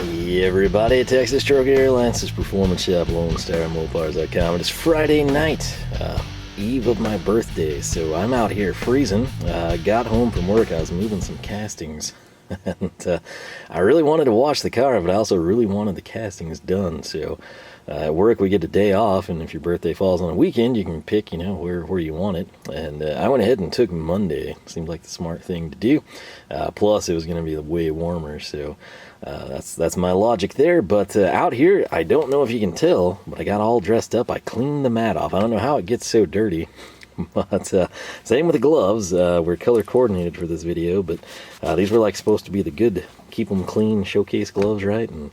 Hey everybody, Texas Truck Airlines, Performance Shop, Lone Star, Mopars.com. It's Friday night, eve of my birthday, so I'm out here freezing. Got home from work, I was moving some castings, and I really wanted to wash the car, but I also really wanted the castings done, so at work we get a day off, and if your birthday falls on a weekend, you can pick, where you want it, and I went ahead and took Monday. Seemed like the smart thing to do, plus it was going to be way warmer, so that's my logic there. But out here, I don't know if you can tell, but I got all dressed up. I cleaned the mat off. I don't know how it gets so dirty, but same with the gloves. We're color coordinated for this video, but these were like supposed to be the good, keep them clean showcase gloves, right? And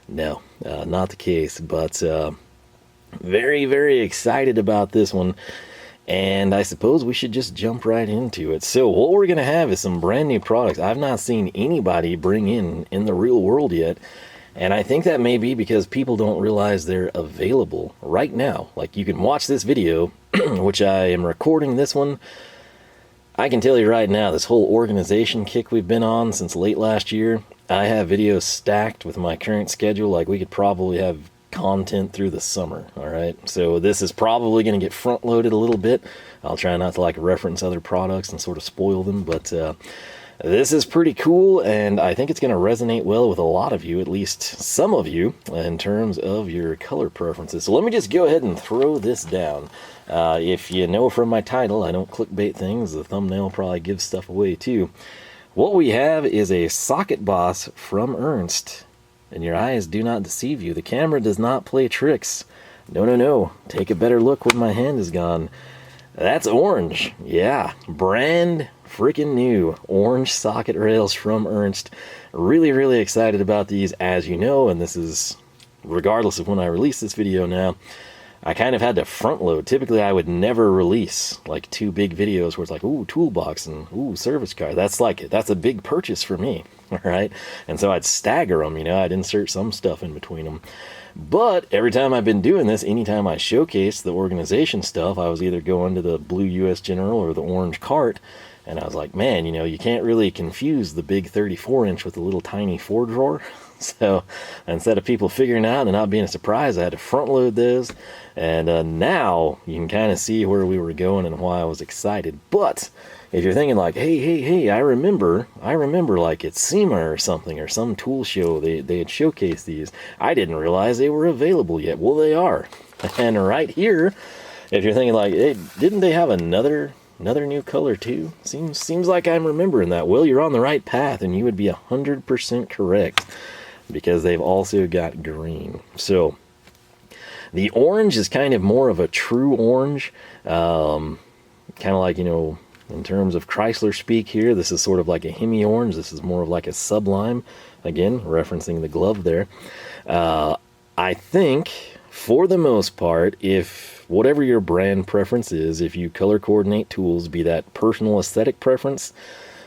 no, not the case. But very, very excited about this one. And I suppose we should just jump right into it. So what we're going to have is some brand new products I've not seen anybody bring in the real world yet. And I think that may be because people don't realize they're available right now. Like, you can watch this video, which I am recording this one. I can tell you right now, this whole organization kick we've been on since late last year, I have videos stacked with my current schedule. Like, we could probably have content through the summer. All right, so this is probably going to get front loaded a little bit. I'll try not to like reference other products and sort of spoil them, but this is pretty cool, and I think it's going to resonate well with a lot of you, at least some of you, in terms of your color preferences. So let me just go ahead and throw this down. If you know from my title, I don't clickbait things. The thumbnail probably gives stuff away too. What we have is a socket boss from Ernst. And your eyes do not deceive you. The camera does not play tricks. No, no, no. Take a better look when my hand is gone. That's orange. Yeah, brand freaking new orange socket rails from Ernst. Really, really excited about these, as you know, and this is regardless of when I release this video now. I kind of had to front load. Typically, I would never release like two big videos where it's like, ooh, toolbox and ooh, service car. That's a big purchase for me, all right? And so I'd stagger them, I'd insert some stuff in between them. But every time I've been doing this, anytime I showcase the organization stuff, I was either going to the blue US General or the orange cart, and I was like, man, you can't really confuse the big 34-inch with the little tiny 4-drawer. So instead of people figuring out and not being a surprise, I had to front load those. And now you can kind of see where we were going and why I was excited. But if you're thinking like, hey, I remember like at SEMA or something, or some tool show, they had showcased these. I didn't realize they were available yet. Well, they are. And right here, if you're thinking like, hey, didn't they have another new color too? Seems like I'm remembering that. Well, you're on the right path, and you would be 100% correct, because they've also got green. So the orange is kind of more of a true orange, kind of like, in terms of Chrysler speak here, this is sort of like a Hemi orange. This is more of like a sublime, again referencing the glove there. I think for the most part, if whatever your brand preference is, if you color coordinate tools, be that personal aesthetic preference,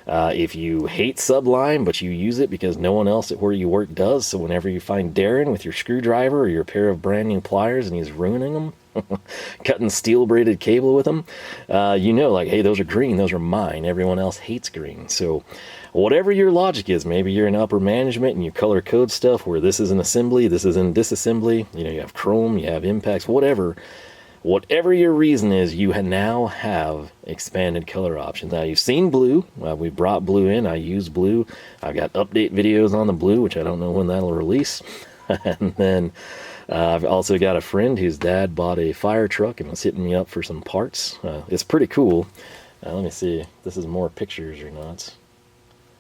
if you hate Sublime, but you use it because no one else at where you work does, so whenever you find Darren with your screwdriver or your pair of brand new pliers and he's ruining them, cutting steel braided cable with them, like, hey, those are green, those are mine. Everyone else hates green. So whatever your logic is, maybe you're in upper management and you color code stuff where this is an assembly, this is in disassembly, you have chrome, you have impacts, whatever your reason is, you now have expanded color options. Now, you've seen blue. We brought blue in. I use blue. I've got update videos on the blue, which I don't know when that'll release. And then I've also got a friend whose dad bought a fire truck and was hitting me up for some parts. It's pretty cool. Let me see if this is more pictures or not.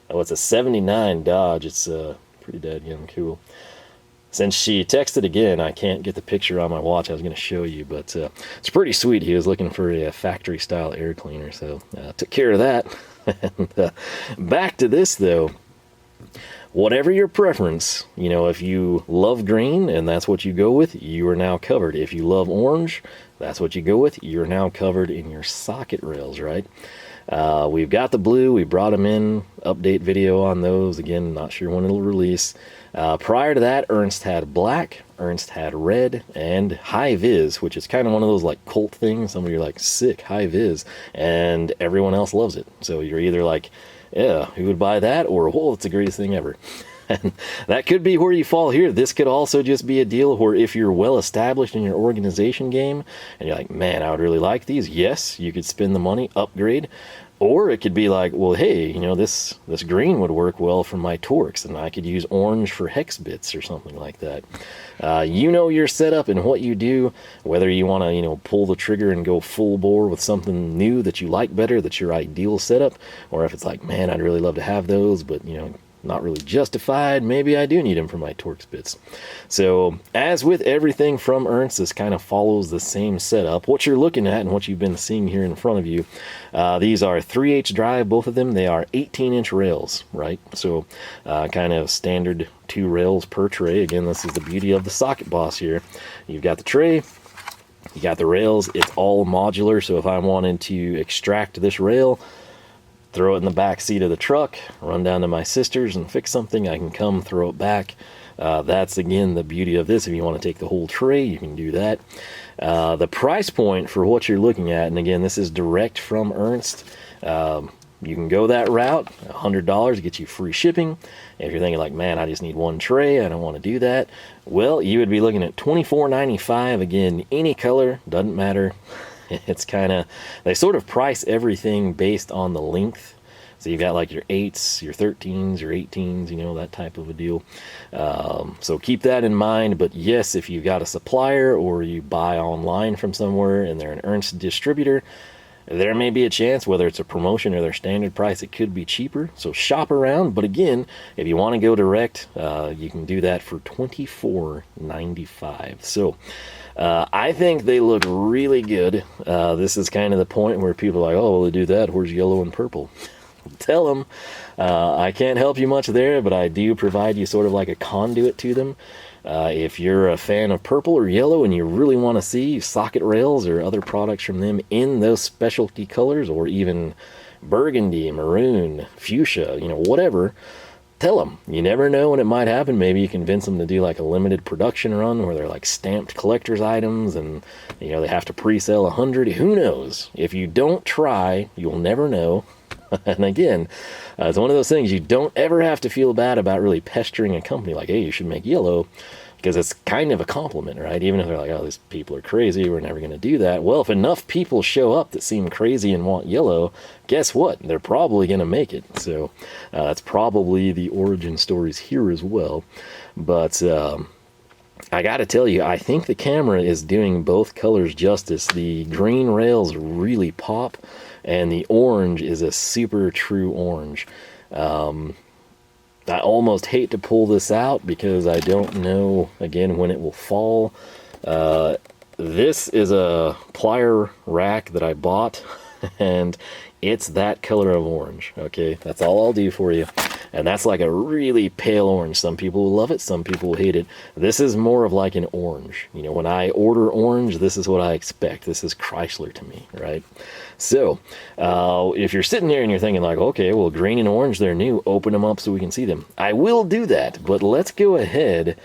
Oh, it's a 79 Dodge. It's pretty dadgum cool. Since she texted again, I can't get the picture on my watch. I was going to show you, but it's pretty sweet. He was looking for a factory-style air cleaner, so took care of that. And, back to this, though. Whatever your preference, if you love green and that's what you go with, you are now covered. If you love orange, that's what you go with, you're now covered in your socket rails, right? We've got the blue. We brought them in. Update video on those. Again, not sure when it'll release. Prior to that, Ernst had black, Ernst had red, and high vis, which is kind of one of those like cult things. Some of you are like, sick, high vis, and everyone else loves it. So you're either like, yeah, who would buy that? Or, whoa, it's the greatest thing ever. And that could be where you fall here. This could also just be a deal where if you're well established in your organization game and you're like, man, I would really like these. Yes, you could spend the money, upgrade. Or it could be like, well, hey, this green would work well for my Torx, and I could use orange for hex bits or something like that. Your setup and what you do, whether you want to, pull the trigger and go full bore with something new that you like better, that's your ideal setup, or if it's like, man, I'd really love to have those, but, not really justified. Maybe I do need them for my Torx bits. So as with everything from Ernst, this kind of follows the same setup. What you're looking at and what you've been seeing here in front of you, these are 3/8 drive, both of them. They are 18-inch rails, right? So kind of standard 2 rails per tray. Again, this is the beauty of the Socket Boss here. You've got the tray, you got the rails. It's all modular, so if I wanted to extract this rail, throw it in the back seat of the truck, run down to my sister's and fix something, I can come throw it back. That's, again, the beauty of this. If you want to take the whole tray, you can do that. The price point for what you're looking at, and again, this is direct from Ernst. You can go that route, $100 gets you free shipping. If you're thinking like, man, I just need one tray, I don't want to do that, well, you would be looking at $24.95. Again, any color, doesn't matter. It's kind of, they sort of price everything based on the length. So you've got like your 8s, your 13s, your 18s, that type of a deal. So keep that in mind. But yes, if you've got a supplier or you buy online from somewhere and they're an Ernst distributor, there may be a chance, whether it's a promotion or their standard price, it could be cheaper. So shop around. But again, if you want to go direct, you can do that for $24.95. So I think they look really good. This is kind of the point where people are like, oh, well, they do that. Where's yellow and purple? Tell them. I can't help you much there, but I do provide you sort of like a conduit to them. If you're a fan of purple or yellow and you really want to see Socket Rails or other products from them in those specialty colors, or even burgundy, maroon, fuchsia, whatever, tell them. You never know when it might happen. Maybe you convince them to do like a limited production run where they're like stamped collector's items and, they have to pre-sell 100. Who knows? If you don't try, you'll never know. And again, it's one of those things, you don't ever have to feel bad about really pestering a company like, hey, you should make yellow, because it's kind of a compliment, right? Even if they're like, oh, these people are crazy, we're never going to do that. Well, if enough people show up that seem crazy and want yellow, guess what? They're probably going to make it. So that's probably the origin stories here as well. But I got to tell you, I think the camera is doing both colors justice. The green rails really pop, and the orange is a super true orange. I almost hate to pull this out because I don't know, again, when it will fall. This is a plier rack that I bought, and it's that color of orange, okay? That's all I'll do for you. And that's like a really pale orange. Some people will love it, some people will hate it. This is more of like an orange. When I order orange, this is what I expect. This is Chrysler to me, right? So, if you're sitting here and you're thinking like, okay, well, green and orange, they're new, open them up so we can see them. I will do that, but let's go ahead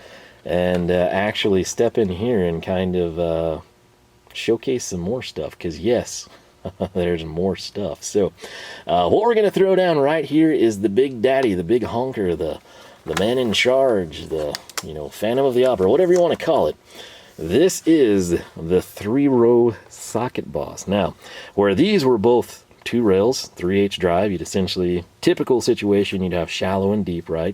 and actually step in here and kind of showcase some more stuff, because yes, there's more stuff. So what we're going to throw down right here is the big daddy, the big honker, the man in charge, the Phantom of the Opera, whatever you want to call it. This is the 3-row Socket Boss. Now, where these were both 2 rails, 3/8 drive, you'd essentially, typical situation, you'd have shallow and deep, right?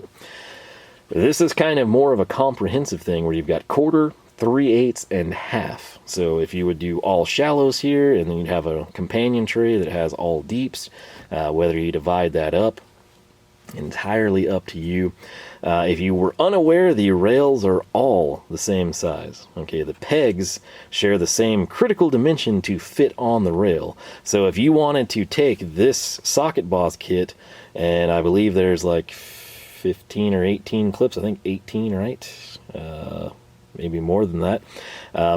This is kind of more of a comprehensive thing where you've got quarter, 3/8, and half. So if you would do all shallows here, and then you'd have a companion tray that has all deeps, whether you divide that up, entirely up to you. If you were unaware, the rails are all the same size. Okay, the pegs share the same critical dimension to fit on the rail. So if you wanted to take this Socket Boss kit, and I believe there's like 15 or 18 clips, I think 18, right? Maybe more than that.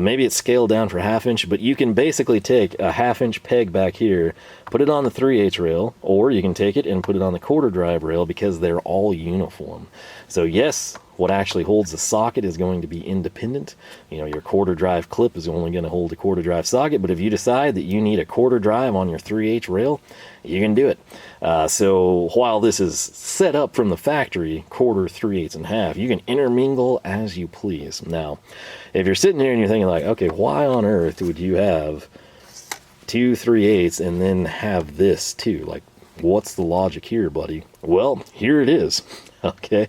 Maybe it's scaled down for 1/2 inch, but you can basically take a 1/2 inch peg back here, put it on the 3/8 rail, or you can take it and put it on the quarter drive rail because they're all uniform. So yes, what actually holds the socket is going to be independent. You know, your quarter drive clip is only going to hold a quarter drive socket, but if you decide that you need a quarter drive on your 3/8 rail, you can do it. So while this is set up from the factory, quarter, 3/8, and half, you can intermingle as you please. Now, if you're sitting here and you're thinking like, okay, why on earth would you have two 3/8 and then have this too? Like, what's the logic here, buddy? Well, here it is. Okay,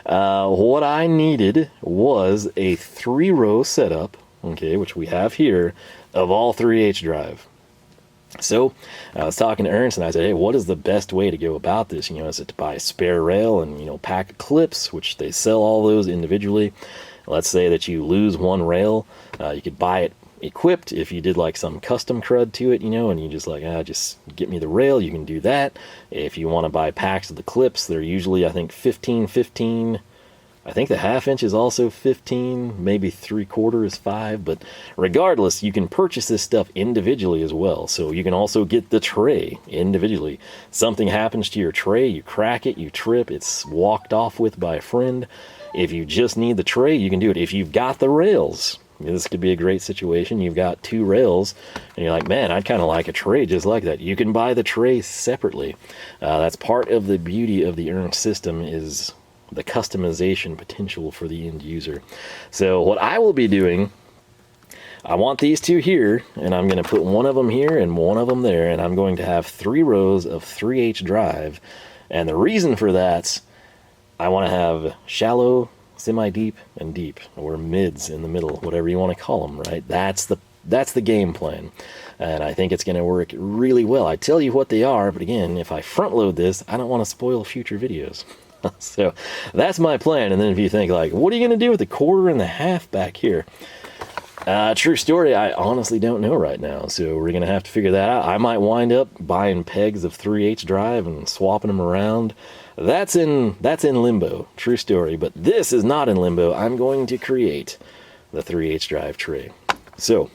what I needed was a 3-row setup, okay, which we have here, of all 3/8 drive. So I was talking to Ernst and I said, hey, what is the best way to go about this? You know, is it to buy a spare rail and, you know, pack of clips, which they sell all those individually? Let's say that you lose one rail, you could buy it equipped. If you did like some custom crud to it, you know, and you just like, just get me the rail, you can do that. If you want to buy packs of the clips, they're usually, I think, 15. I think the 1/2 inch is also 15, maybe 3/4 is 5, but regardless, you can purchase this stuff individually as well. So you can also get the tray individually. Something happens to your tray, you crack it, you trip, it's walked off with by a friend. If you just need the tray, you can do it. If you've got the rails, this could be a great situation. You've got 2 rails, and you're like, man, I'd kind of like a tray just like that. You can buy the tray separately. That's part of the beauty of the Ernst system, is the customization potential for the end user. So what I will be doing, I want these 2 here, and I'm going to put one of them here and one of them there, and I'm going to have 3 rows of 3/8 drive. And the reason for that, I want to have shallow, semi-deep, and deep, or mids in the middle, whatever you want to call them, right? That's the game plan, and I think it's going to work really well. I tell you what they are, but again, if I front load this, I don't want to spoil future videos. So that's my plan. And then if you think like, what are you going to do with the 1/4 and the 1/2 back here? True story, I honestly don't know right now, so we're going to have to figure that out. I might wind up buying pegs of 3/8 drive and swapping them around. That's in limbo, true story, but this is not in limbo. I'm going to create the 3/8 drive tray. So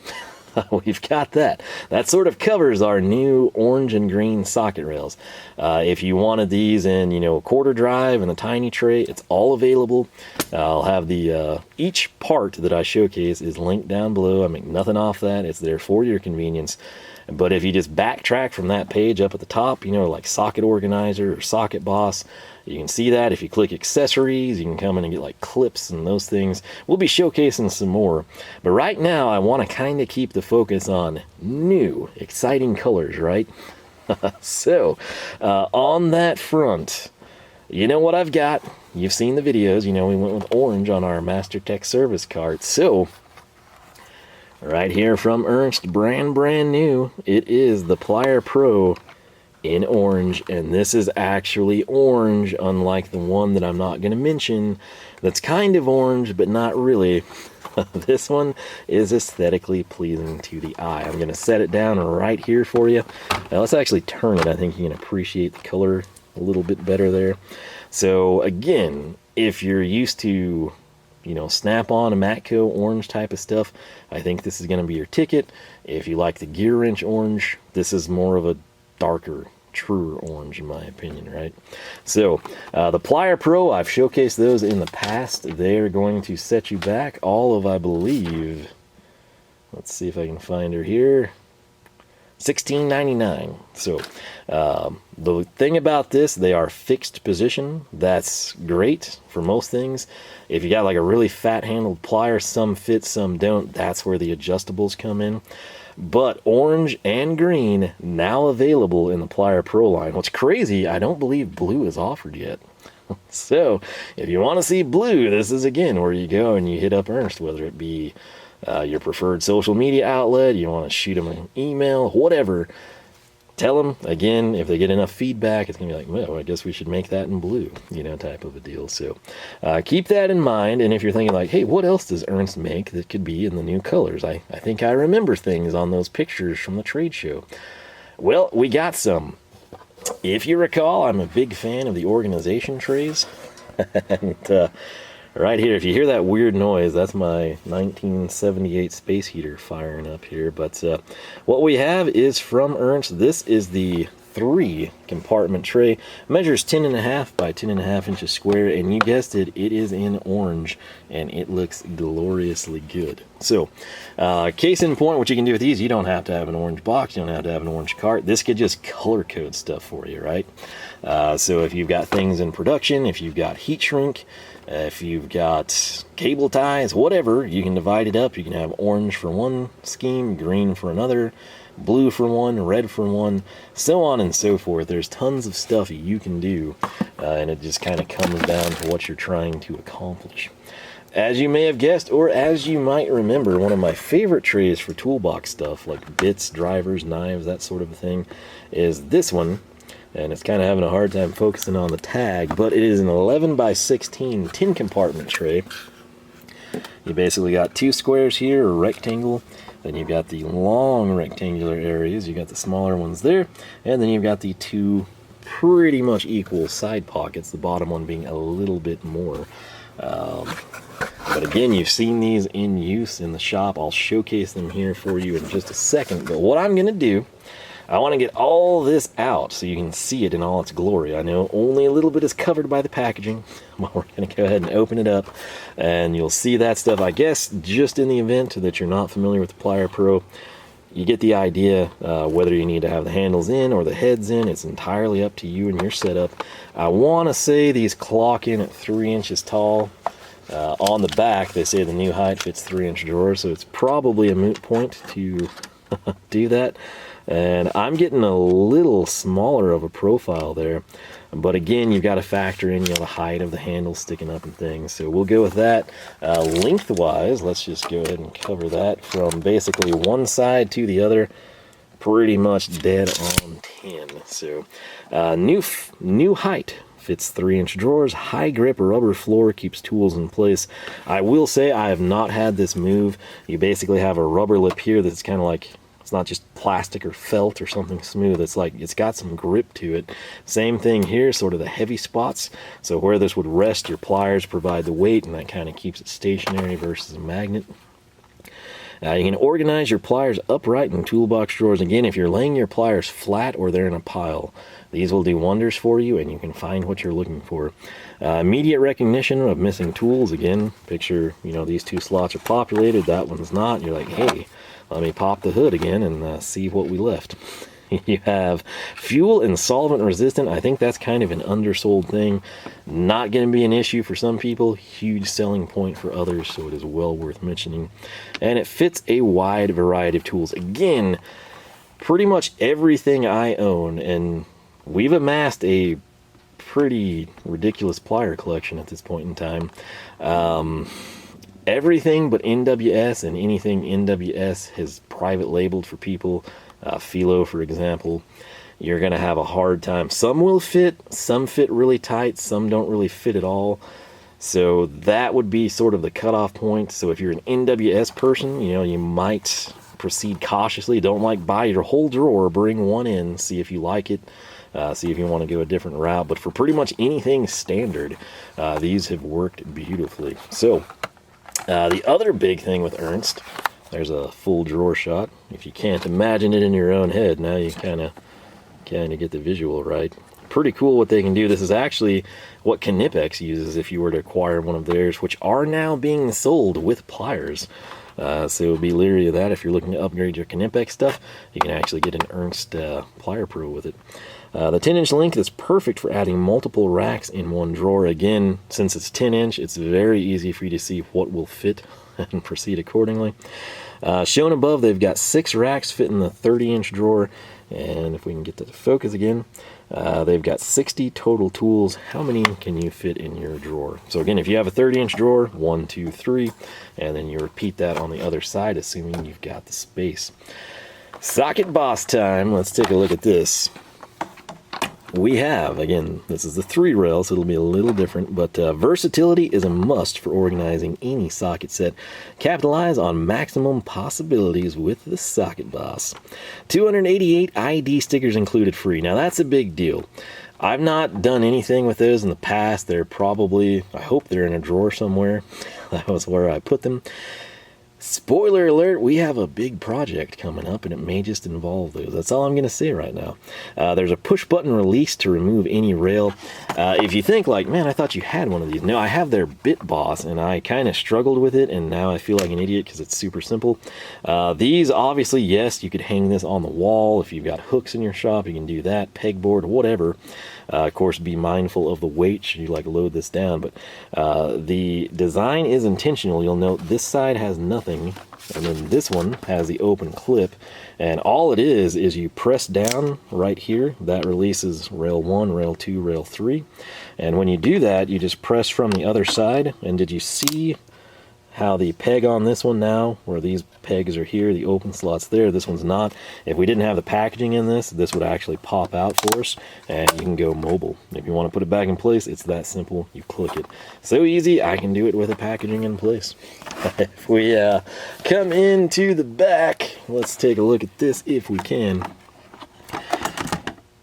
we've got that. That sort of covers our new orange and green socket rails. If you wanted these in, you know, quarter drive and a tiny tray, it's all available. I'll have the each part that I showcase is linked down below. I make nothing off that. It's there for your convenience. But if you just backtrack from that page up at the top, you know, like Socket Organizer or Socket Boss, you can see that. If you click Accessories, you can come in and get like clips and those things. We'll be showcasing some more. But right now, I want to kind of keep the focus on new, exciting colors, right? So, on that front, you know what I've got. You've seen the videos. You know, we went with orange on our Master Tech service cart. So, right here from Ernst, brand new, it is the Plier Pro in orange, and this is actually orange, unlike the one that I'm not going to mention that's kind of orange but not really. This one is aesthetically pleasing to the eye. I'm going to set it down right here for you. Now let's actually turn it. I think you can appreciate the color a little bit better there. So again, if you're used to, you know, snap-on and Matco orange type of stuff, I think this is going to be your ticket. If you like the gear wrench orange, this is more of a darker, truer orange in my opinion, right? So the Plier Pro, I've showcased those in the past. They're going to set you back all of, I believe, let's see if I can find her here, $16.99. So the thing about this, they are fixed position. That's great for most things. If you got like a really fat handled plier, some fit, some don't, that's where the adjustables come in. But orange and green now available in the Plier Pro line. What's crazy, I don't believe blue is offered yet. So if you want to see blue, this is again where you go and you hit up Ernst, whether it be your preferred social media outlet, you want to shoot them an email, whatever. Tell them, again, if they get enough feedback, it's going to be like, well, I guess we should make that in blue, you know, type of a deal. So keep that in mind. And if you're thinking like, hey, what else does Ernst make that could be in the new colors? I think I remember things on those pictures from the trade show. Well, we got some. If you recall, I'm a big fan of the organization trays. And Right here, if you hear that weird noise, that's my 1978 space heater firing up here. But what we have is from Ernst. This is the 3 compartment tray. Measures 10.5 by 10.5 inches square, and you guessed it, it is in orange, and it looks gloriously good. So, case in point, what you can do with these, you don't have to have an orange box, you don't have to have an orange cart. This could just color code stuff for you, right? So if you've got things in production, if you've got heat shrink, if you've got cable ties, whatever, you can divide it up. You can have orange for one scheme, green for another, blue for one, red for one, so on and so forth. There's tons of stuff you can do, and it just kind of comes down to what you're trying to accomplish. As you may have guessed, or as you might remember, one of my favorite trays for toolbox stuff, like bits, drivers, knives, that sort of thing, is this one. And it's kind of having a hard time focusing on the tag, but it is an 11 by 16 tin compartment tray. You basically got 2 squares here, a rectangle, then you've got the long rectangular areas, you got the smaller ones there, and then you've got the 2 pretty much equal side pockets, the bottom one being a little bit more. But again, you've seen these in use in the shop. I'll showcase them here for you in just a second, but what I'm going to do, I want to get all this out so you can see it in all its glory. I know only a little bit is covered by the packaging, but we're going to go ahead and open it up, and you'll see that stuff. I guess just in the event that you're not familiar with the Plier Pro, you get the idea. Whether you need to have the handles in or the heads in, it's entirely up to you and your setup. I want to say these clock in at 3 inches tall. On the back, they say the new height fits 3-inch drawers, so it's probably a moot point to do that. And I'm getting a little smaller of a profile there, but again, you've got to factor in, the height of the handle sticking up and things. So we'll go with that. Lengthwise, let's just go ahead and cover that from basically one side to the other, pretty much dead on 10. So new height. Fits 3-inch drawers, high grip rubber floor, keeps tools in place. I will say I have not had this move. You basically have a rubber lip here that's kind of like, it's not just plastic or felt or something smooth. It's like, it's got some grip to it. Same thing here, sort of the heavy spots. So where this would rest, your pliers provide the weight, and that kind of keeps it stationary versus a magnet. You can organize your pliers upright in toolbox drawers. Again, if you're laying your pliers flat or they're in a pile, these will do wonders for you, and you can find what you're looking for. Immediate recognition of missing tools. Again, picture, these 2 slots are populated, that one's not. You're like, hey, let me pop the hood again and see what we left. You have fuel and solvent resistant. I think that's kind of an undersold thing. Not going to be an issue for some people, huge selling point for others, so it is well worth mentioning. And it fits a wide variety of tools. Again, pretty much everything I own, and we've amassed a pretty ridiculous plier collection at this point in time. Everything but NWS, and anything NWS has private labeled for people. Philo, for example, you're going to have a hard time. Some will fit, some fit really tight, some don't really fit at all. So that would be sort of the cutoff point. So if you're an NWS person, you might proceed cautiously. Don't buy your whole drawer, bring one in, see if you like it, see if you want to go a different route. But for pretty much anything standard, these have worked beautifully. So the other big thing with Ernst, there's a full drawer shot. If you can't imagine it in your own head, now you kind of get the visual right. Pretty cool what they can do. This is actually what Knipex uses if you were to acquire one of theirs, which are now being sold with pliers. So be leery of that. If you're looking to upgrade your Knipex stuff, you can actually get an Ernst Plier Pro with it. The 10-inch length is perfect for adding multiple racks in one drawer. Again, since it's 10-inch, it's very easy for you to see what will fit and proceed accordingly. Shown above, they've got 6 racks fit in the 30-inch drawer, and if we can get that to focus again, they've got 60 total tools. How many can you fit in your drawer? So again, if you have a 30-inch drawer, 1, 2, 3, and then you repeat that on the other side, assuming you've got the space. Socket boss time. Let's take a look at this. We have, again, this is the 3 rail, so it'll be a little different, but versatility is a must for organizing any socket set. Capitalize on maximum possibilities with the Socket Boss. 288 ID stickers included free. Now that's a big deal. I've not done anything with those in the past. They're probably, I hope they're in a drawer somewhere. That was where I put them. Spoiler alert, we have a big project coming up and it may just involve those. That's all I'm going to say right now. There's a push button release to remove any rail. If you think like, man, I thought you had one of these. No, I have their Bit Boss and I kind of struggled with it and now I feel like an idiot because it's super simple. These obviously, yes, you could hang this on the wall. If you've got hooks in your shop, you can do that, pegboard, whatever. Of course, be mindful of the weight should you like load this down, but the design is intentional. You'll note this side has nothing, and then this one has the open clip, and all it is you press down right here. That releases rail 1, rail 2, rail 3, and when you do that, you just press from the other side. And did you see how the peg on this one now, where these pegs are here, the open slot's there, this one's not. If we didn't have the packaging in this would actually pop out for us, and you can go mobile. If you want to put it back in place, it's that simple. You click it. So easy, I can do it with the packaging in place. If we come into the back, let's take a look at this if we can.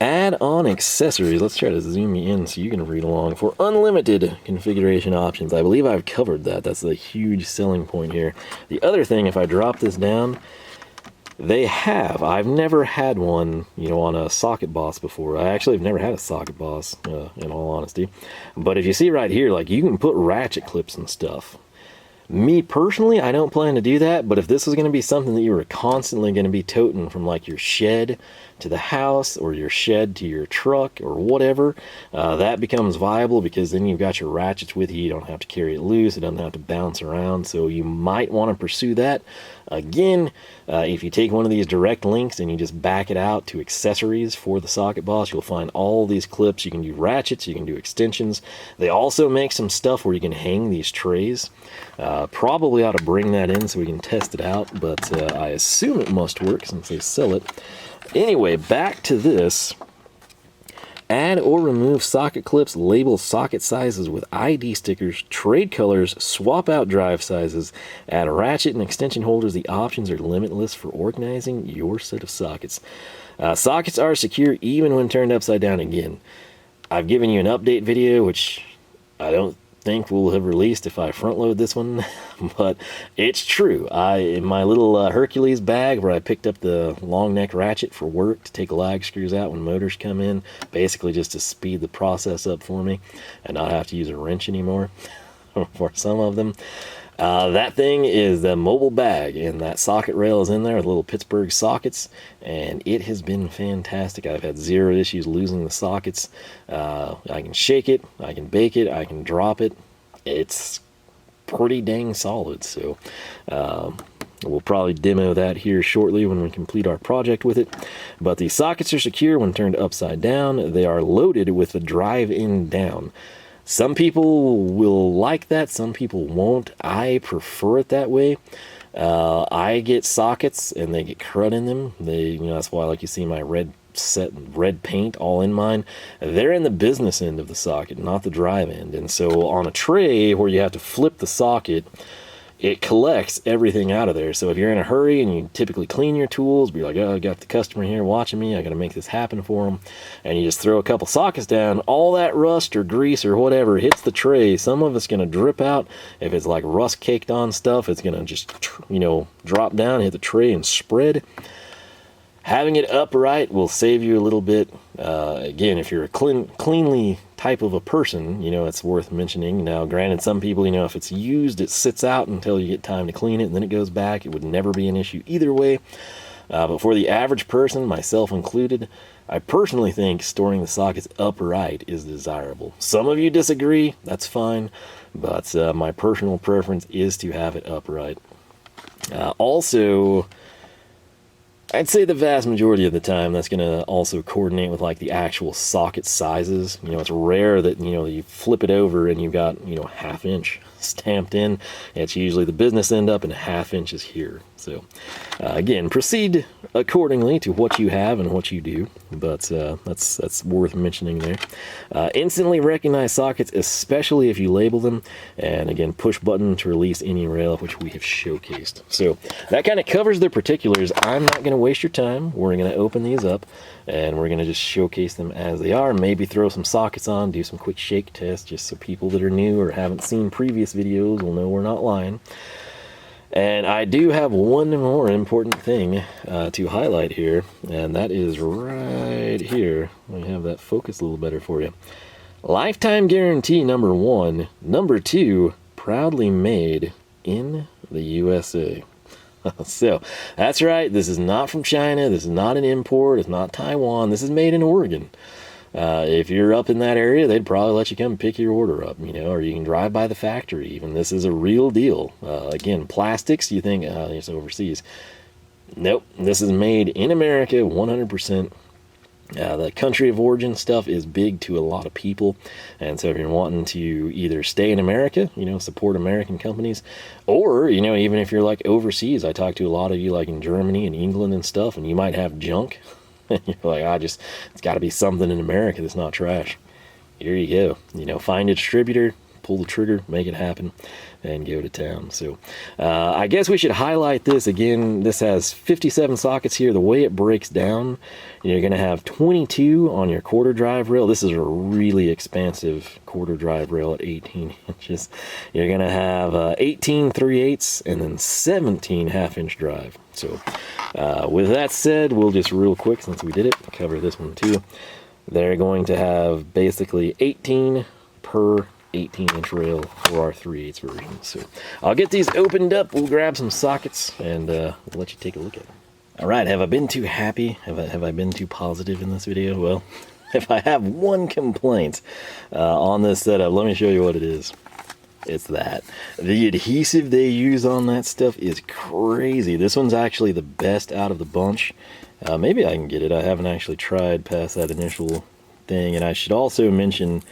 Add-on accessories. Let's try to zoom you in so you can read along. For unlimited configuration options, I believe I've covered that. That's a huge selling point here. The other thing, if I drop this down, they have. I've never had one, you know, on a socket boss before. I actually have never had a socket boss, in all honesty. But if you see right here, like, you can put ratchet clips and stuff. Me personally, I don't plan to do that, but if this was going to be something that you were constantly going to be toting from like your shed to the house or your shed to your truck or whatever, that becomes viable because then you've got your ratchets with you. You don't have to carry it loose. It doesn't have to bounce around. So you might want to pursue that. Again, if you take one of these direct links and you just back it out to accessories for the socket boss, you'll find all these clips. You can do ratchets, you can do extensions. They also make some stuff where you can hang these trays. Probably ought to bring that in so we can test it out, but I assume it must work since they sell it. Anyway, back to this. Add or remove socket clips, label socket sizes with ID stickers, trade colors, swap out drive sizes, add ratchet and extension holders. The options are limitless for organizing your set of sockets. Sockets are secure even when turned upside down. Again, I've given you an update video, which I don't think we'll have released if I front load this one, but it's true. In my little Hercules bag where I picked up the long neck ratchet for work to take lag screws out when motors come in, basically just to speed the process up for me and not have to use a wrench anymore for some of them. That thing is the mobile bag, and that socket rail is in there with little Pittsburgh sockets, and it has been fantastic. I've had zero issues losing the sockets. I can shake it, I can bake it, I can drop it. It's pretty dang solid, so we'll probably demo that here shortly when we complete our project with it. But the sockets are secure when turned upside down. They are loaded with the drive-in down. Some people will like that, some people won't. I prefer it that way. I get sockets and they get crud in them. That's why, like, you see my red paint all in mine. They're in the business end of the socket, not the drive end. And so on a tray where you have to flip the socket, it collects everything out of there. So if you're in a hurry and you typically clean your tools, be like, oh, I got the customer here watching me, I got to make this happen for them, and you just throw a couple sockets down, all that rust or grease or whatever hits the tray. Some of it's going to drip out. If it's like rust caked on stuff, it's going to just, drop down, hit the tray and spread. Having it upright will save you a little bit. Again, if you're a cleanly type of a person, it's worth mentioning. Now, granted, some people, if it's used, it sits out until you get time to clean it, and then it goes back. It would never be an issue either way. But for the average person, myself included, I personally think storing the sockets upright is desirable. Some of you disagree, that's fine, but my personal preference is to have it upright. Also, I'd say the vast majority of the time that's going to also coordinate with like the actual socket sizes. It's rare that, you flip it over and you've got, ½ inch stamped in. It's usually the business end up and ½ inch is here. So again, proceed accordingly to what you have and what you do, but that's worth mentioning there. Instantly recognize sockets, especially if you label them, and again, push button to release any rail, which we have showcased. So that kind of covers the particulars. I'm not going to waste your time. We're going to open these up, and we're going to just showcase them as they are. Maybe throw some sockets on, do some quick shake tests, just so people that are new or haven't seen previous videos will know we're not lying. And I do have one more important thing to highlight here, and that is right here. Let me have that focus a little better for you. Lifetime guarantee, number 1. Number 2, proudly made in the USA. So, that's right, this is not from China, this is not an import, it's not Taiwan, this is made in Oregon. If you're up in that area, they'd probably let you come pick your order up, you know, or you can drive by the factory even. This is a real deal. Again, plastics, you think, it's overseas. Nope, this is made in America, 100%. The country of origin stuff is big to a lot of people, and so if you're wanting to either stay in America, you know, support American companies, or, you know, even if you're like overseas, I talk to a lot of you like in Germany and England and stuff, and you might have junk. You're like, it's got to be something in America that's not trash. Here you go. You know, find a distributor, pull the trigger, make it happen, and go to town. So I guess we should highlight this again. This has 57 sockets here. The way it breaks down, you're going to have 22 on your quarter drive rail. This is a really expansive quarter drive rail at 18 inches. You're going to have 18 3/8 and then 17 half-inch drive. So with that said, we'll just real quick, since we did it, cover this one too. They're going to have basically 18 per 18-inch rail for our 3/8 version. So I'll get these opened up, we'll grab some sockets, and we'll let you take a look at them. Alright, have I been too happy? Have I been too positive in this video? Well, if I have one complaint on this setup, let me show you what it is. It's that. The adhesive they use on that stuff is crazy. This one's actually the best out of the bunch. Maybe I can get it. I haven't actually tried past that initial thing, and I should also mention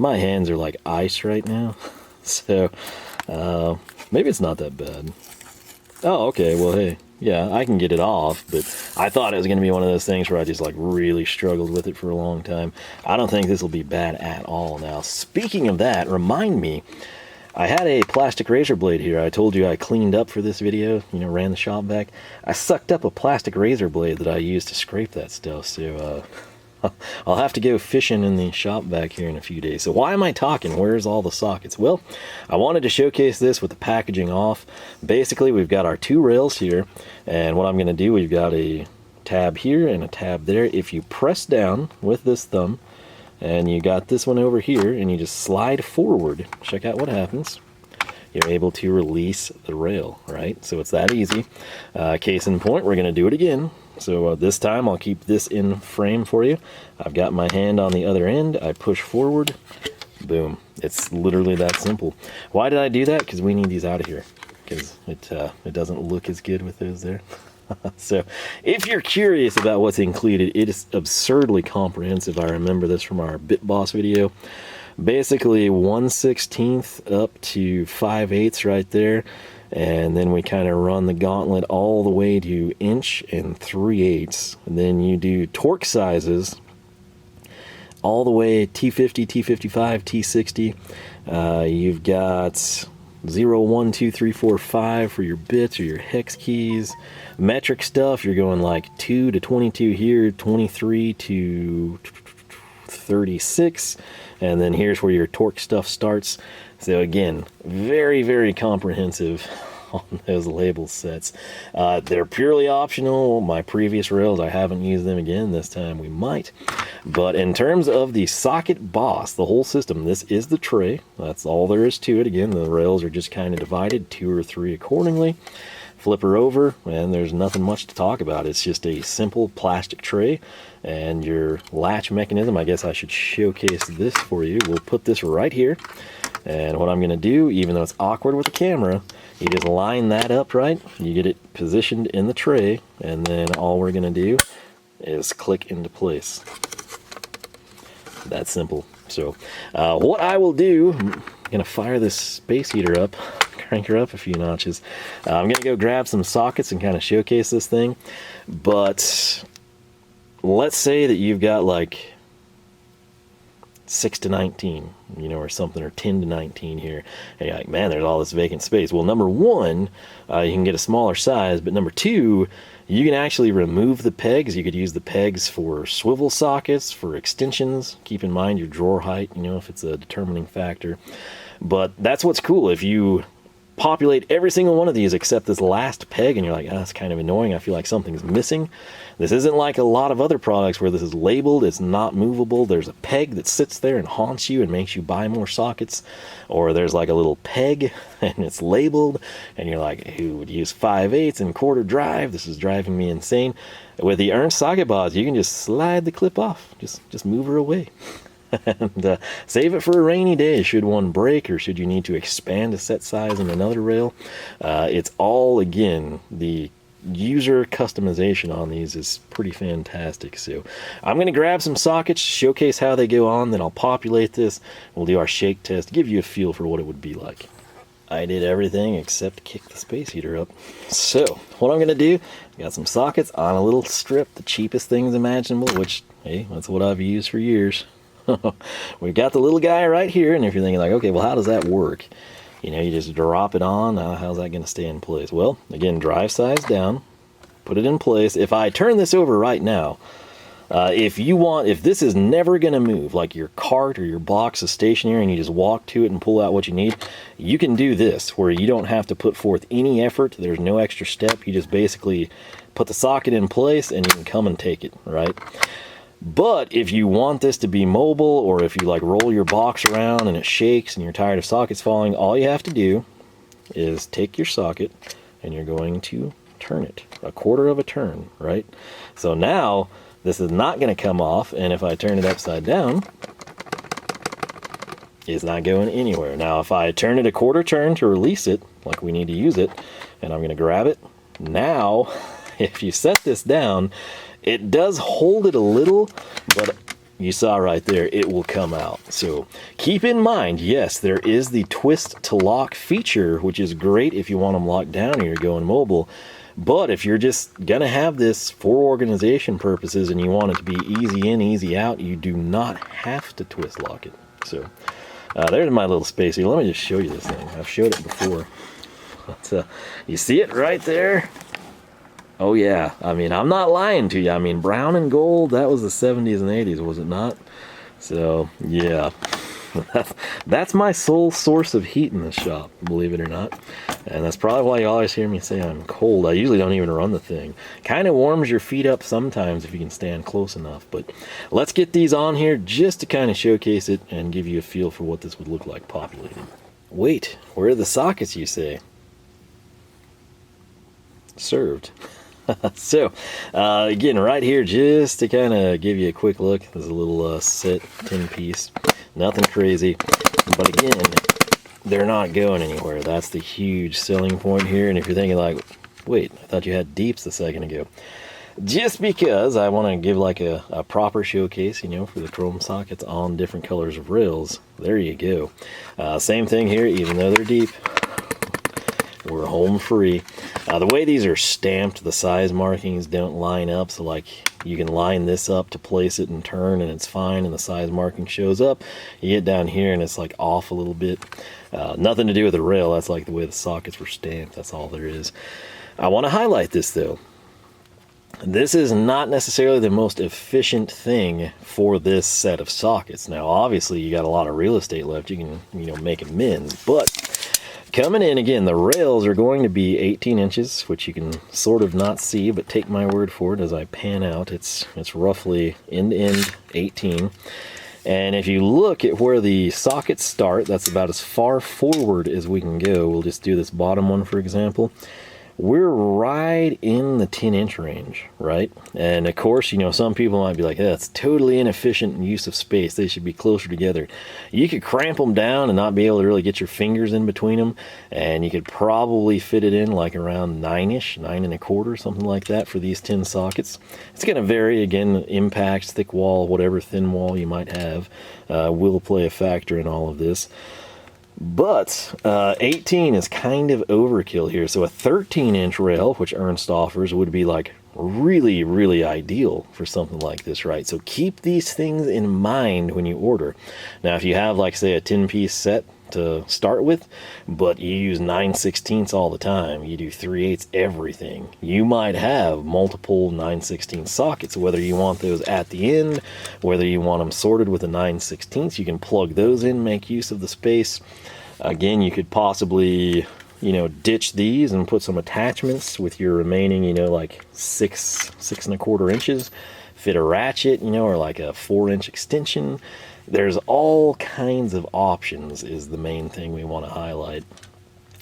my hands are like ice right now, so maybe it's not that bad. Oh, okay, well, hey, yeah, I can get it off, but I thought it was going to be one of those things where I just like really struggled with it for a long time. I don't think this will be bad at all. Now, speaking of that, remind me, I had a plastic razor blade here. I told you I cleaned up for this video, you know, ran the shop vac. I sucked up a plastic razor blade that I used to scrape that stuff, so I'll have to go fishing in the shop vac here in a few days. So why am I talking? Where's all the sockets? Well, I wanted to showcase this with the packaging off. Basically, we've got our 2 rails here, and what I'm going to do, we've got a tab here and a tab there. If you press down with this thumb, and you got this one over here, and you just slide forward, check out what happens. You're able to release the rail, right? So it's that easy. Case in point, we're going to do it again. So this time I'll keep this in frame for you. I've got my hand on the other end. I push forward. Boom. It's literally that simple. Why did I do that? Because we need these out of here. Because it doesn't look as good with those there. So if you're curious about what's included, it is absurdly comprehensive. I remember this from our Bit Boss video. Basically 1/16 up to 5/8 right there. And then we kind of run the gauntlet all the way to inch and 3/8. And then you do torque sizes all the way T50, T55, T60. You've got 0, 1, 2, 3, 4, 5 for your bits or your hex keys. Metric stuff, you're going like 2 to 22 here, 23 to 36. And then here's where your torque stuff starts. So again, very, very comprehensive on those label sets. They're purely optional. My previous rails, I haven't used them again. This time we might. But in terms of the socket boss, the whole system, this is the tray. That's all there is to it. Again, the rails are just kind of divided 2 or 3 accordingly. Flip her over, and there's nothing much to talk about. It's just a simple plastic tray, and your latch mechanism, I guess I should showcase this for you. We'll put this right here, and what I'm going to do, even though it's awkward with the camera, you just line that up right, you get it positioned in the tray, and then all we're going to do is click into place. That simple. So what I will do, I'm going to fire this space heater up, crank her up a few notches. I'm going to go grab some sockets and kind of showcase this thing. But let's say that you've got like 6 to 19, or something, or 10 to 19 here. And you're like, man, there's all this vacant space. Well, number one, you can get a smaller size, but number two, you can actually remove the pegs. You could use the pegs for swivel sockets, for extensions. Keep in mind your drawer height, if it's a determining factor. But that's what's cool. If you populate every single one of these except this last peg and you're like, that's kind of annoying, I feel like something's missing. This isn't like a lot of other products where this is labeled, it's not movable. There's a peg that sits there and haunts you and makes you buy more sockets. Or there's like a little peg and it's labeled and you're like, who would use 5/8 and quarter drive? This is driving me insane. With the Ernst socket bots, you can just slide the clip off, just move her away. And save it for a rainy day should one break, or should you need to expand a set size in another rail. It's all, again, the user customization on these is pretty fantastic. So I'm going to grab some sockets, showcase how they go on, then I'll populate this. We'll do our shake test, give you a feel for what it would be like. I did everything except kick the space heater up. So what I'm going to do, got some sockets on a little strip, the cheapest things imaginable, which, hey, that's what I've used for years. We've got the little guy right here, and if you're thinking like, okay, well, how does that work? You just drop it on. How's that going to stay in place? Well, again, drive size down, put it in place. If I turn this over right now, if this is never going to move, like your cart or your box is stationary and you just walk to it and pull out what you need, you can do this where you don't have to put forth any effort. There's no extra step. You just basically put the socket in place and you can come and take it, right? But if you want this to be mobile, or if you like roll your box around and it shakes and you're tired of sockets falling, all you have to do is take your socket and you're going to turn it a quarter of a turn, right? So now this is not going to come off, and if I turn it upside down, it's not going anywhere. Now if I turn it a quarter turn to release it, like we need to use it, and I'm going to grab it, now if you set this down, it does hold it a little, but you saw right there, it will come out. So keep in mind, yes, there is the twist to lock feature, which is great if you want them locked down and you're going mobile. But if you're just going to have this for organization purposes and you want it to be easy in, easy out, you do not have to twist lock it. So there's my little space here. Let me just show you this thing. I've showed it before. But, you see it right there? Oh yeah, I mean, I'm not lying to you. I mean, brown and gold, that was the 70s and 80s, was it not? So, yeah. That's my sole source of heat in the shop, believe it or not. And that's probably why you always hear me say I'm cold. I usually don't even run the thing. Kind of warms your feet up sometimes if you can stand close enough. But let's get these on here just to kind of showcase it and give you a feel for what this would look like populated. Wait, where are the sockets, you say? Served. So, again, right here, just to kind of give you a quick look, there's a little set 10 piece. Nothing crazy, but again, they're not going anywhere. That's the huge selling point here. And if you're thinking like, wait, I thought you had deeps a second ago. Just because I want to give like a proper showcase, for the chrome sockets on different colors of rails. There you go. Same thing here, even though they're deep. We're home free. The way these are stamped, the size markings don't line up, so like you can line this up to place it and turn and it's fine and the size marking shows up. You get down here and it's like off a little bit. Nothing to do with the rail, that's like the way the sockets were stamped, that's all there is. I want to highlight this though. This is not necessarily the most efficient thing for this set of sockets. Now obviously you got a lot of real estate left, you can make amends, but coming in, again, the rails are going to be 18 inches, which you can sort of not see, but take my word for it as I pan out. It's roughly end-to-end 18. And if you look at where the sockets start, that's about as far forward as we can go. We'll just do this bottom one, for example. We're right in the 10-inch range, right? And of course, some people might be like, yeah, that's totally inefficient use of space. They should be closer together. You could cramp them down and not be able to really get your fingers in between them. And you could probably fit it in like around 9-ish, 9 1/4, something like that for these 10 sockets. It's going to vary, again, impacts, thick wall, whatever thin wall you might have will play a factor in all of this. But 18 is kind of overkill here. So a 13-inch rail, which Ernst offers, would be like really, really ideal for something like this, right? So keep these things in mind when you order. Now, if you have, like, say, a 10-piece set to start with, but you use 9/16 all the time, you do 3/8 everything, you might have multiple 9/16 sockets, whether you want those at the end, whether you want them sorted with a 9/16, you can plug those in, make use of the space. Again, you could possibly, ditch these and put some attachments with your remaining, like 6.25 inches, fit a ratchet, or like a 4-inch extension. There's all kinds of options is the main thing we want to highlight.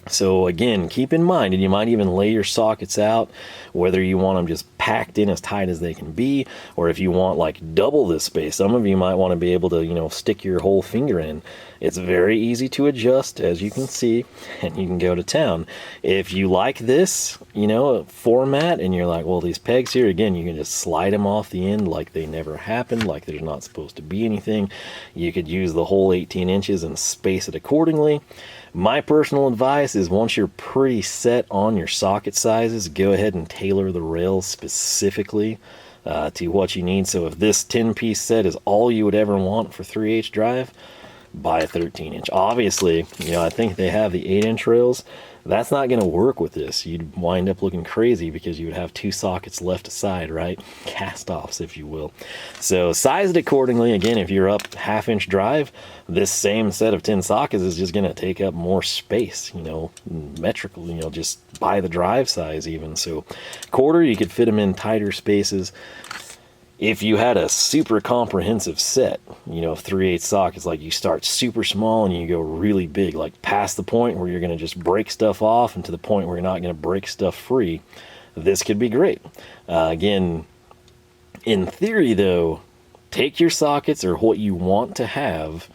So again, keep in mind, and you might even lay your sockets out, whether you want them just packed in as tight as they can be, or if you want like double this space. Some of you might want to be able to, stick your whole finger in. It's very easy to adjust, as you can see, and you can go to town. If you like this, format, and you're like, well, these pegs here, again, you can just slide them off the end like they never happened, like there's not supposed to be anything. You could use the whole 18 inches and space it accordingly. My personal advice is, once you're pretty set on your socket sizes, go ahead and tailor the rails specifically to what you need. So if this 10-piece set is all you would ever want for 3/8 drive, buy a 13-inch. Obviously, I think they have the 8-inch rails. That's not going to work with this. You'd wind up looking crazy because you would have 2 sockets left aside, right? Cast-offs, if you will. So size it accordingly. Again, if you're up 1/2-inch drive, this same set of 10 sockets is just going to take up more space, metrical, just by the drive size even. So 1/4, you could fit them in tighter spaces. If you had a super comprehensive set, of 3/8 sockets, like you start super small and you go really big, like past the point where you're going to just break stuff off and to the point where you're not going to break stuff free, this could be great. Again, in theory though, take your sockets or what you want to have,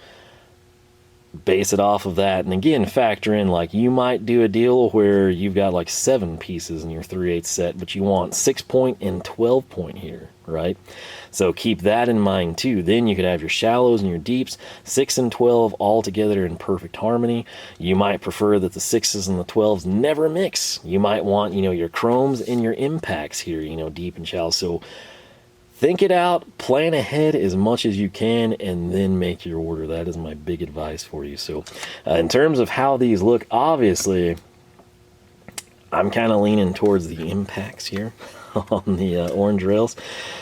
base it off of that, and again, factor in, like, you might do a deal where you've got like 7 pieces in your 3/8 set, but you want 6-point and 12-point here, right? So keep that in mind too. Then you could have your shallows and your deeps, 6 and 12 all together in perfect harmony. You might prefer that the 6s and the 12s never mix. You might want, your chromes and your impacts here, deep and shallow. So think it out, plan ahead as much as you can, and then make your order. That is my big advice for you. So in terms of how these look, obviously, I'm kind of leaning towards the impacts here on the orange rails.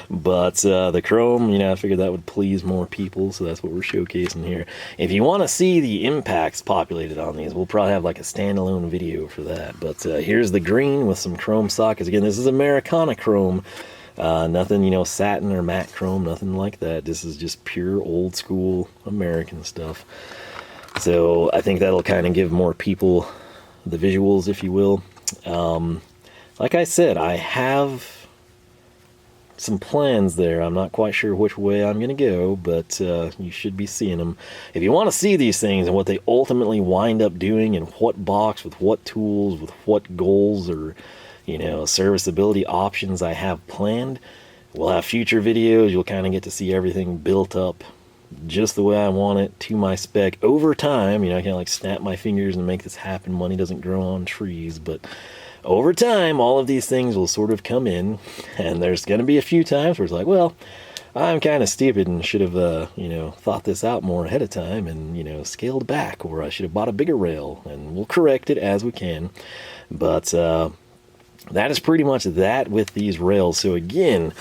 But the chrome, I figured that would please more people, so that's what we're showcasing here. If you want to see the impacts populated on these, we'll probably have like a standalone video for that. But here's the green with some chrome sockets. Again, this is Americana chrome. Nothing, satin or matte chrome, nothing like that. This is just pure old school American stuff. So I think that'll kind of give more people the visuals, if you will. Like I said, I have some plans there. I'm not quite sure which way I'm going to go, but you should be seeing them. If you want to see these things and what they ultimately wind up doing in what box, with what tools, with what goals or serviceability options I have planned, we'll have future videos. You'll kind of get to see everything built up just the way I want it, to my spec, over time. I can't like snap my fingers and make this happen. Money doesn't grow on trees, but over time, all of these things will sort of come in, and there's going to be a few times where it's like, well, I'm kind of stupid and should have, thought this out more ahead of time and, scaled back, or I should have bought a bigger rail, and we'll correct it as we can. But that is pretty much that with these rails. So again,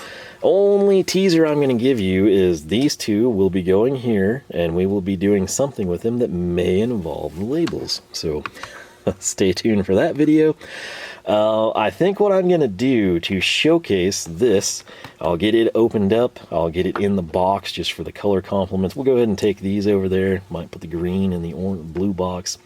only teaser I'm going to give you is these two will be going here, and we will be doing something with them that may involve the labels. So stay tuned for that video. I think what I'm going to do to showcase this, I'll get it opened up, I'll get it in the box just for the color complements. We'll go ahead and take these over there, might put the green in the blue box.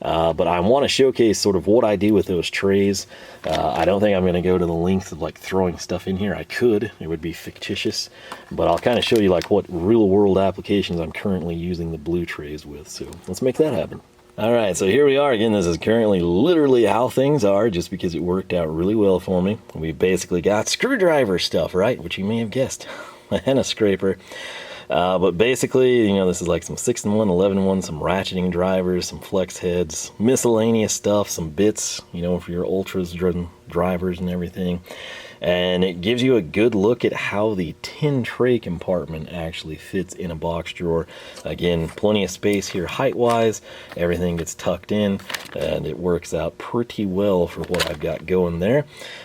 But I want to showcase sort of what I do with those trays. I don't think I'm going to go to the length of like throwing stuff in here. I could, it would be fictitious, but I'll kind of show you like what real world applications I'm currently using the blue trays with. So let's make that happen. All right, so here we are again. This is currently literally how things are, just because it worked out really well for me. We basically got screwdriver stuff, right? Which you may have guessed, and a scraper. But basically, this is like some 6-in-1, 11-in-1, some ratcheting drivers, some flex heads, miscellaneous stuff, some bits, for your ultras drivers and everything. And it gives you a good look at how the tin tray compartment actually fits in a box drawer. Again, plenty of space here height-wise. Everything gets tucked in, and it works out pretty well for what I've got going there.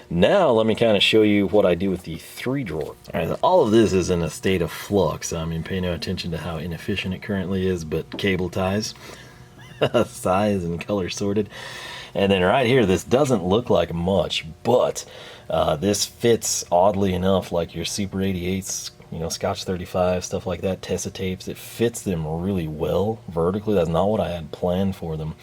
Now, let me kind of show you what I do with the 3-drawer. All right, all of this is in a state of flux. I mean, pay no attention to how inefficient it currently is, but cable ties, size and color sorted. And then right here, this doesn't look like much, but this fits oddly enough like your Super 88s, you know, Scotch 35, stuff like that, Tessa tapes. It fits them really well vertically. That's not what I had planned for them,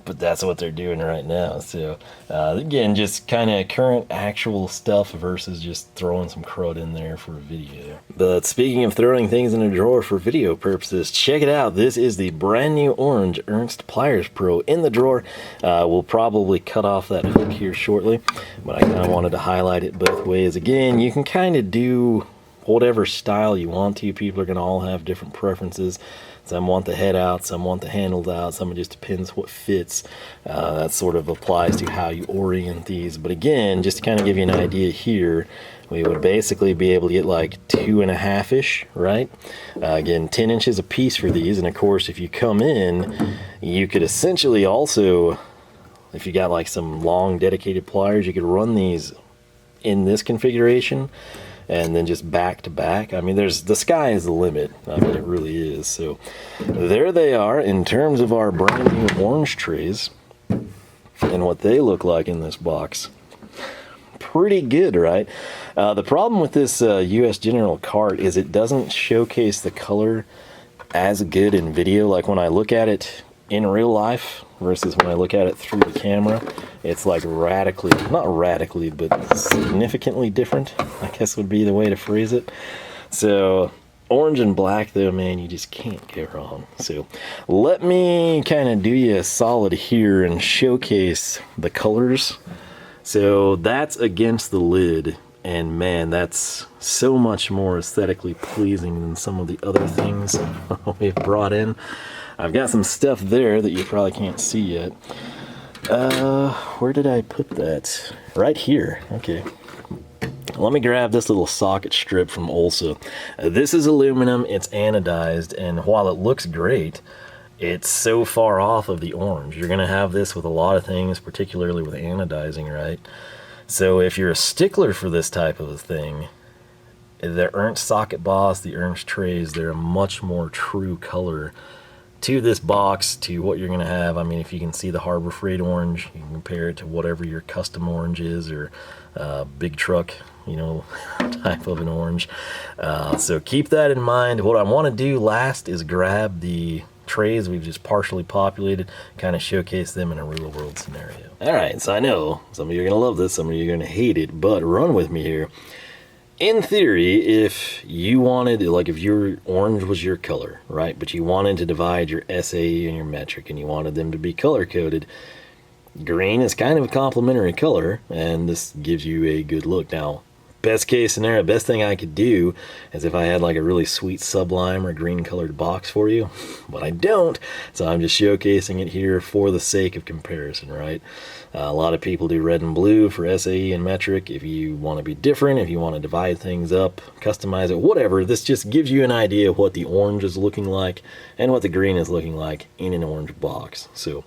but that's what they're doing right now. So again, just kind of current actual stuff versus just throwing some crud in there for a video. But speaking of throwing things in a drawer for video purposes, check it out. This is the brand new orange Ernst Pliers Pro in the drawer. We'll probably cut off that hook here shortly, but I kind of wanted to highlight it both ways. Again, you can kind of do whatever style you want to. People are going to all have different preferences. Some want the head out, some want the handles out, some it just depends what fits. That sort of applies to how you orient these. But again, just to kind of give you an idea here, we would basically be able to get like 2.5-ish, right? Again, 10 inches a piece for these. And of course, if you come in, you could essentially also, if you got like some long dedicated pliers, you could run these in this configuration and then just back to back. I mean, the sky is the limit. I mean, it really is. So there they are in terms of our brand new orange trays and what they look like in this box. Pretty good, right? The problem with this US General cart is it doesn't showcase the color as good in video. Like when I look at it in real life versus when I look at it through the camera, it's like radically, not radically, but significantly different, I guess would be the way to phrase it. So orange and black though, man, you just can't go wrong. So let me kind of do you a solid here and showcase the colors. So that's against the lid, and man, that's so much more aesthetically pleasing than some of the other things we've brought in. I've got some stuff there that you probably can't see yet. Where did I put that? Right here. Okay. Let me grab this little socket strip from Olsa. This is aluminum, it's anodized, and while it looks great, it's so far off of the orange. You're going to have this with a lot of things, particularly with anodizing, right? So if you're a stickler for this type of a thing, the Ernst socket boss, the Ernst trays, they're a much more true color to this box, to what you're going to have. I mean, if you can see the Harbor Freight orange, you can compare it to whatever your custom orange is, or big truck, you know, type of an orange. So keep that in mind. What I want to do last is grab the trays we've just partially populated, kind of showcase them in a real world scenario. All right, so I know some of you are going to love this, some of you are going to hate it, but run with me here. In theory, if you wanted, like if your orange was your color, right, but you wanted to divide your SAE and your metric and you wanted them to be color coded, green is kind of a complementary color, and this gives you a good look. Now, best case scenario, best thing I could do is if I had like a really sweet sublime or green colored box for you, but I don't, so I'm just showcasing it here for the sake of comparison, right? A lot of people do red and blue for SAE and metric. If you want to be different, if you want to divide things up, customize it, whatever, this just gives you an idea of what the orange is looking like and what the green is looking like in an orange box. So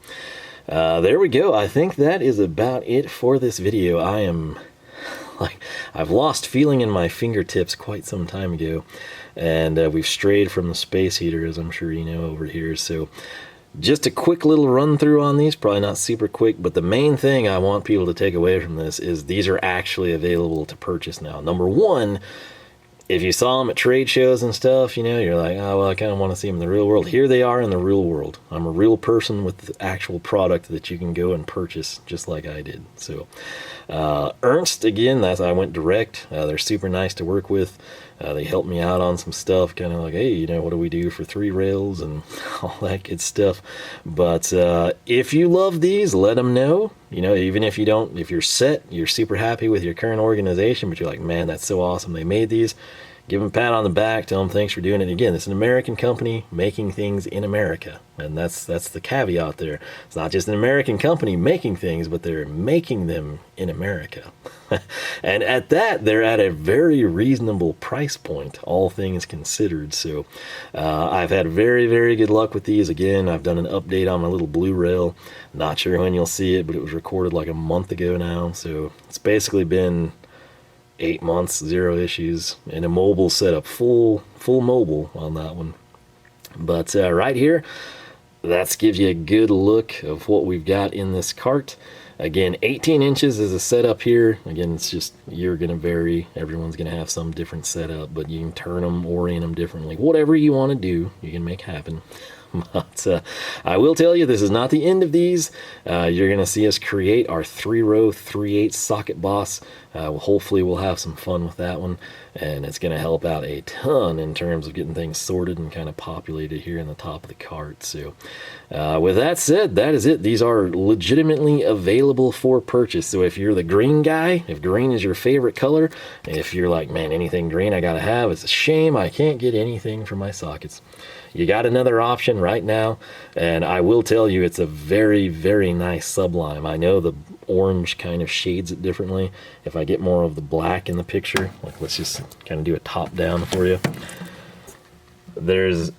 there we go. I think that is about it for this video. I am I've lost feeling in my fingertips quite some time ago, and we've strayed from the space heater, as I'm sure you know, over here. So just a quick little run through on these, probably not super quick, but the main thing I want people to take away from this is these are actually available to purchase now. Number one, if you saw them at trade shows and stuff, you know, you're like, oh, well, I kind of want to see them in the real world. Here they are in the real world. I'm a real person with the actual product that you can go and purchase just like I did. So Ernst, again, I went direct. They're super nice to work with. They helped me out on some stuff, kind of like, hey, you know, what do we do for 3 rails and all that good stuff. But if you love these, let them know. You know, even if you don't, if you're set, you're super happy with your current organization, but you're like, man, that's so awesome, they made these. give them a pat on the back, tell them thanks for doing it. Again, it's an American company making things in America, and that's the caveat there. It's not just an American company making things, but they're making them in America. And at that, they're at a very reasonable price point, all things considered. So I've had very, very good luck with these. Again, I've done an update on my little blue rail. Not sure when you'll see it, but it was recorded like a month ago now. So it's basically been 8 months, 0 issues, and a mobile setup, full mobile on that one. But right here, that gives you a good look of what we've got in this cart. Again, 18 inches is a setup here. Again, it's just, you're going to vary. Everyone's going to have some different setup, but you can turn them, orient them differently. Whatever you want to do, you can make happen. But I will tell you, this is not the end of these. You're going to see us create our 3-row 3/8 socket boss. Hopefully we'll have some fun with that one, and it's going to help out a ton in terms of getting things sorted and kind of populated here in the top of the cart. So with that said, that is it. These are legitimately available for purchase. So if you're the green guy, if green is your favorite color, if you're like, man, anything green I gotta have, it's a shame I can't get anything for my sockets, you got another option right now. And I will tell you, it's a very, very nice sublime. I know the orange kind of shades it differently. If I get more of the black in the picture, like, let's just kind of do a top down for you. There's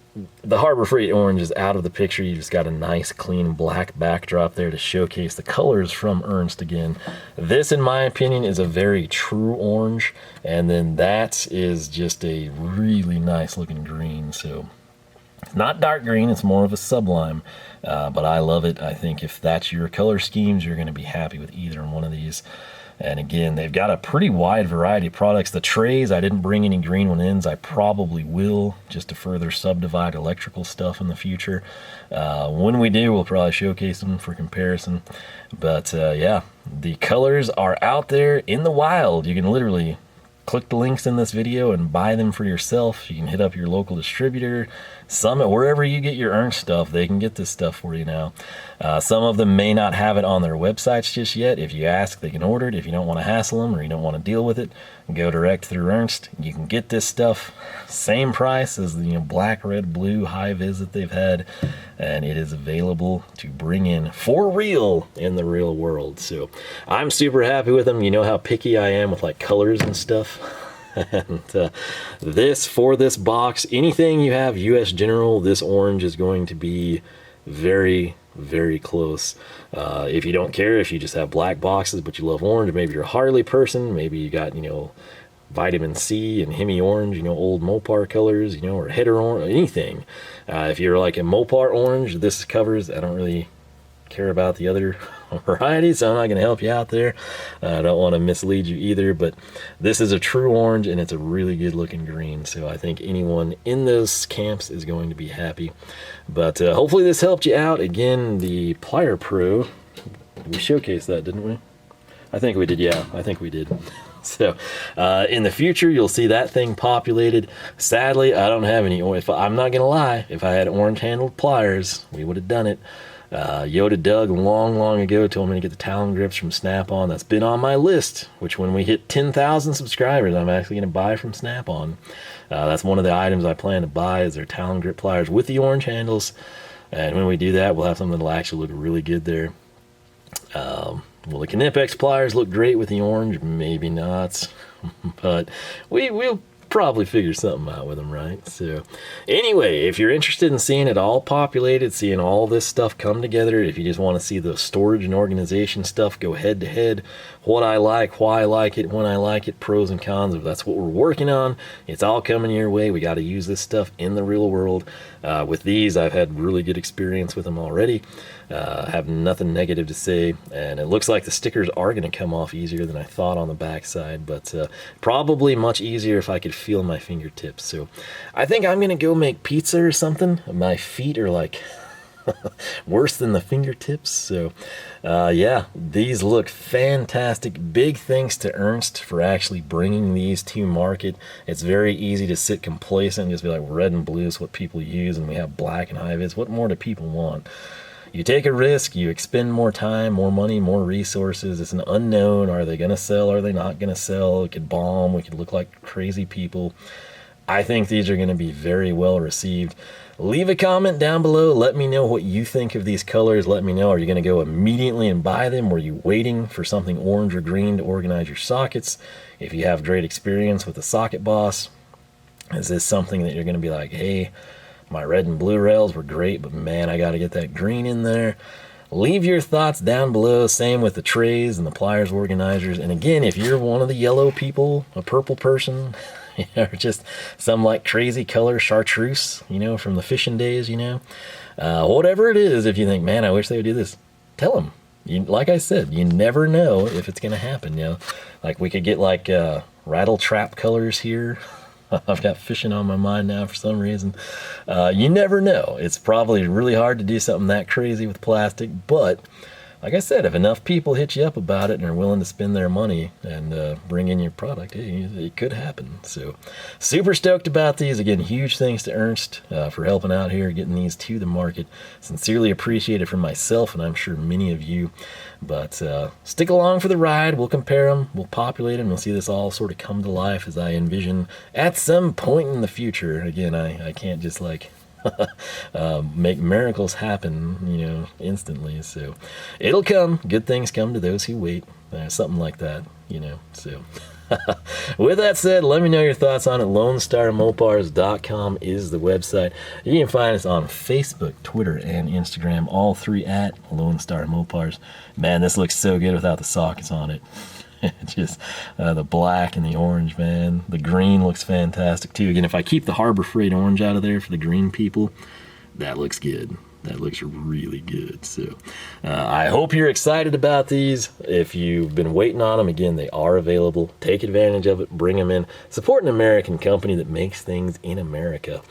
the Harbor Freight orange is out of the picture. You just got a nice clean black backdrop there to showcase the colors from Ernst again. This, in my opinion, is a very true orange, and then that is just a really nice looking green. So it's not dark green, it's more of a sublime, but I love it. I think if that's your color schemes, you're going to be happy with either one of these. And again, they've got a pretty wide variety of products. The trays, I didn't bring any green one ends. I probably will, just to further subdivide electrical stuff in the future. When we do, we'll probably showcase them for comparison. But yeah, the colors are out there in the wild. You can literally click the links in this video and buy them for yourself. You can hit up your local distributor, Summit, wherever you get your Ernst stuff, they can get this stuff for you now. Some of them may not have it on their websites just yet. If you ask, they can order it. If you don't want to hassle them or you don't want to deal with it, go direct through Ernst. You can get this stuff same price as the black, red, blue high vis that they've had, and it is available to bring in for real in the real world. So I'm super happy with them. You know how picky I am with like colors and stuff. And this, for this box, anything you have US General, this orange is going to be very, very close. If you don't care, if you just have black boxes but you love orange, maybe you're a Harley person, maybe you got vitamin C and Hemi orange, old Mopar colors, or header orange, anything. If you're like a Mopar orange, this covers. I don't really care about the other variety, so I'm not going to help you out there. I don't want to mislead you either, but this is a true orange and it's a really good looking green, so I think anyone in those camps is going to be happy. But hopefully this helped you out. Again, the Plier Pro, we showcased that, didn't we? I think we did. Yeah, I think we did. So in the future, you'll see that thing populated. Sadly, I don't have any. I'm not gonna lie, if I had orange handled pliers, we would have done it. Yoda Doug long ago told me to get the Talon grips from Snap-on. That's been on my list, which when we hit 10,000 subscribers, I'm actually going to buy from Snap-on. That's one of the items I plan to buy, is their Talon grip pliers with the orange handles. And when we do that, we'll have something that'll actually look really good there. Well, the Knipex pliers look great with the orange, maybe not, but we'll probably figure something out with them, right? So anyway, if you're interested in seeing it all populated, seeing all this stuff come together, if you just want to see the storage and organization stuff go head to head, what I like, why I like it, when I like it, pros and cons, if that's what we're working on, it's all coming your way. We got to use this stuff in the real world. With these, I've had really good experience with them already. Have nothing negative to say, and it looks like the stickers are going to come off easier than I thought on the back side, but probably much easier if I could feel my fingertips. So I think I'm going to go make pizza or something. My feet are like worse than the fingertips. So yeah, these look fantastic. Big thanks to Ernst for actually bringing these to market. It's very easy to sit complacent and just be like, red and blue is what people use, and we have black and high vis. What more do people want? You take a risk, you expend more time, more money, more resources. It's an unknown. Are they going to sell? Are they not going to sell? It could bomb. We could look like crazy people. I think these are going to be very well received. Leave a comment down below. Let me know what you think of these colors. Let me know, are you going to go immediately and buy them? Were you waiting for something orange or green to organize your sockets? If you have great experience with the Socket Boss, is this something that you're going to be like, hey, my red and blue rails were great, but man, I got to get that green in there? Leave your thoughts down below. Same with the trays and the pliers organizers. And again, if you're one of the yellow people, a purple person, or just some like crazy color chartreuse, from the fishing days, whatever it is, if you think, man, I wish they would do this, tell them. Like I said, you never know if it's going to happen. Like we could get like rattle trap colors here. I've got fishing on my mind now for some reason. You never know. It's probably really hard to do something that crazy with plastic, but like I said, if enough people hit you up about it and are willing to spend their money and bring in your product, hey, it could happen. So super stoked about these. Again, huge thanks to Ernst for helping out here, getting these to the market. Sincerely appreciated from myself, and I'm sure many of you. But stick along for the ride. We'll compare them, we'll populate them, we'll see this all sort of come to life as I envision at some point in the future. Again, I can't just like make miracles happen, instantly. So it'll come. Good things come to those who wait. Something like that, So with that said, let me know your thoughts on it. LoneStarMopars.com is the website. You can find us on Facebook, Twitter, and Instagram, all three at Lone Star Mopars. Man, this looks so good without the sockets on it. Just the black and the orange, man. The green looks fantastic too. Again, if I keep the Harbor Freight orange out of there for the green people, that looks good. That looks really good. So I hope you're excited about these. If you've been waiting on them, again, they are available. Take advantage of it. Bring them in. Support an American company that makes things in America.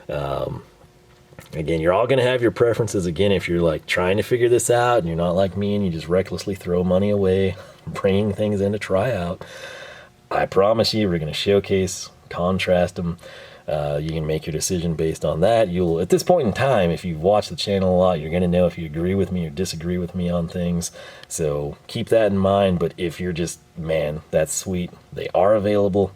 Again, you're all going to have your preferences. Again, if you're like trying to figure this out and you're not like me and you just recklessly throw money away, bringing things in to try out, I promise you we're going to showcase, contrast them. You can make your decision based on that. You'll, at this point in time, if you've watched the channel a lot, you're going to know if you agree with me or disagree with me on things. So keep that in mind. But if you're just, man, that's sweet, they are available.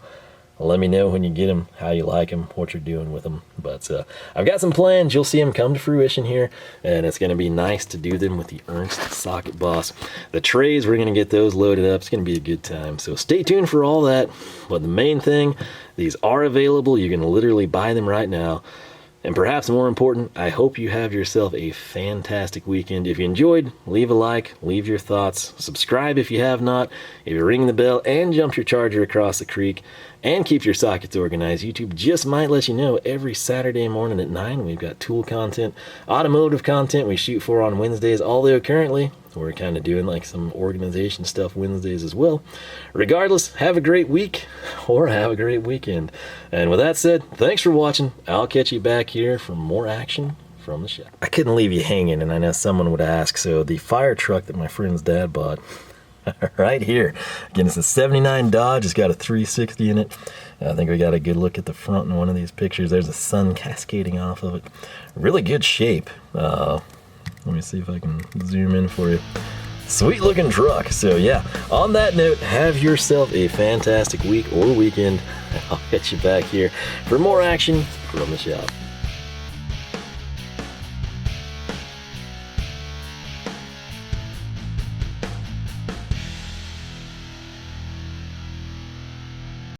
Let me know when you get them, how you like them, what you're doing with them. But I've got some plans. You'll see them come to fruition here, and it's going to be nice to do them with the Ernst Socket Boss. The trays, we're going to get those loaded up. It's going to be a good time. So stay tuned for all that. But the main thing, these are available. You can literally buy them right now. And perhaps more important, I hope you have yourself a fantastic weekend. If you enjoyed, leave a like, leave your thoughts, subscribe if you have not. If you ring the bell and jump your charger across the creek and keep your sockets organized, YouTube just might let you know every Saturday morning at 9 we've got tool content, automotive content we shoot for on Wednesdays, although currently we're kind of doing like some organization stuff Wednesdays as well. Regardless, have a great week or have a great weekend. And with that said, thanks for watching. I'll catch you back here for more action from the shop. I couldn't leave you hanging, and I know someone would ask, so the fire truck that my friend's dad bought, right here. Again, it's a 79 Dodge. It's got a 360 in it. I think we got a good look at the front in one of these pictures. There's the sun cascading off of it. Really good shape. Let me see if I can zoom in for you. Sweet looking truck. So yeah, on that note, have yourself a fantastic week or weekend. I'll get you back here for more action from the shop.